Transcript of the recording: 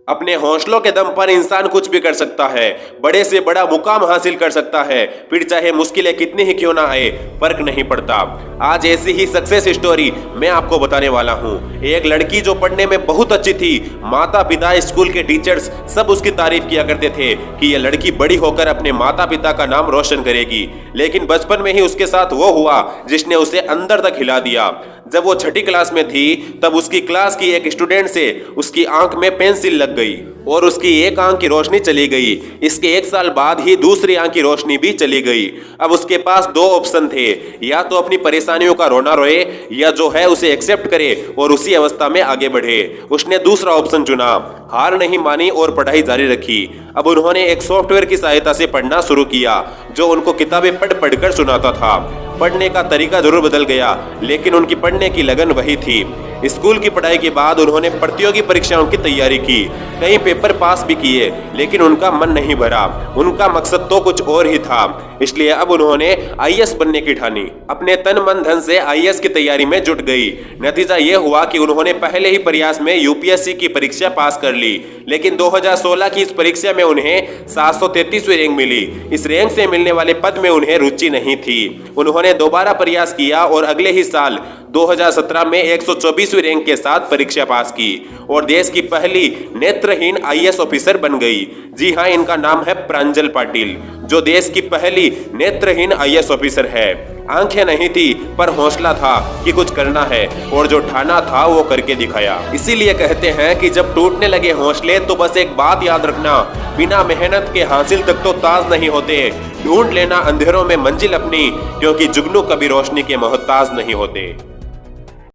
अपने हौसलों के दम पर इंसान कुछ भी कर सकता है, बड़े से बड़ा मुकाम हासिल कर सकता है, फिर चाहे मुश्किलें कितनी ही क्यों ना आए, फर्क नहीं पड़ता। आज ऐसी ही सक्सेस स्टोरी मैं आपको बताने वाला हूँ। एक लड़की जो पढ़ने में बहुत अच्छी थी, माता पिता, स्कूल के टीचर्स सब उसकी तारीफ किया करते थे कि यह लड़की बड़ी होकर अपने माता पिता का नाम रोशन करेगी। लेकिन बचपन में ही उसके साथ वो हुआ जिसने उसे अंदर तक हिला दिया। जब वो छठी क्लास में थी तब उसकी क्लास की एक स्टूडेंट से उसकी आंख में पेंसिल लग गई और उसकी एक आंख की रोशनी चली गई। इसके 1 साल बाद ही दूसरी आंख की रोशनी भी चली गई। अब उसके पास 2 ऑप्शन थे, या तो अपनी परेशानियों का रोना रोए या जो है उसे एक्सेप्ट करे और उसी अवस्था में आगे बढ़े। उसने दूसरा ऑप्शन चुना, हार नहीं मानी और पढ़ाई जारी रखी। अब उन्होंने एक सॉफ्टवेयर की सहायता से पढ़ना शुरू किया जो उनको किताबें पढ़ पढ़कर सुनाता था। पढ़ने का तरीका जरूर बदल गया लेकिन उनकी पढ़ने की लगन वही थी। स्कूल की पढ़ाई के बाद उन्होंने प्रतियोगी परीक्षाओं की तैयारी की, कई पेपर पास भी किए, लेकिन उनका मन नहीं भरा। उनका मकसद तो कुछ और ही था, इसलिए अब उन्होंने आईएएस बनने की ठानी। अपने तन मन धन से आईएएस की तैयारी में जुट गई। नतीजा ये हुआ कि उन्होंने पहले ही प्रयास में यूपीएससी की परीक्षा पास कर ली, लेकिन 2016 की इस परीक्षा में उन्हें 733वीं रैंक मिली। इस रैंक से मिलने वाले पद में उन्हें रुचि नहीं थी। उन्होंने दोबारा प्रयास किया और अगले ही साल 2017 में 124वीं रैंक के साथ परीक्षा पास की और देश की पहली नेत्रहीन आईएएस ऑफिसर बन गई। जी हाँ, इनका नाम है प्रांजल पाटिल, जो देश की पहली नेत्रहीन आईएएस ऑफिसर है। आंखें नहीं थी पर हौसला था कि कुछ करना है और जो ठाना था वो करके दिखाया। इसीलिए कहते हैं कि जब टूटने लगे हौसले तो बस एक बात याद रखना, बिना मेहनत के हासिल तक तो ताज नहीं होते। ढूंढ लेना अंधेरों में मंजिल अपनी, क्योंकि जुगनू कभी रोशनी के मोहताज नहीं होते।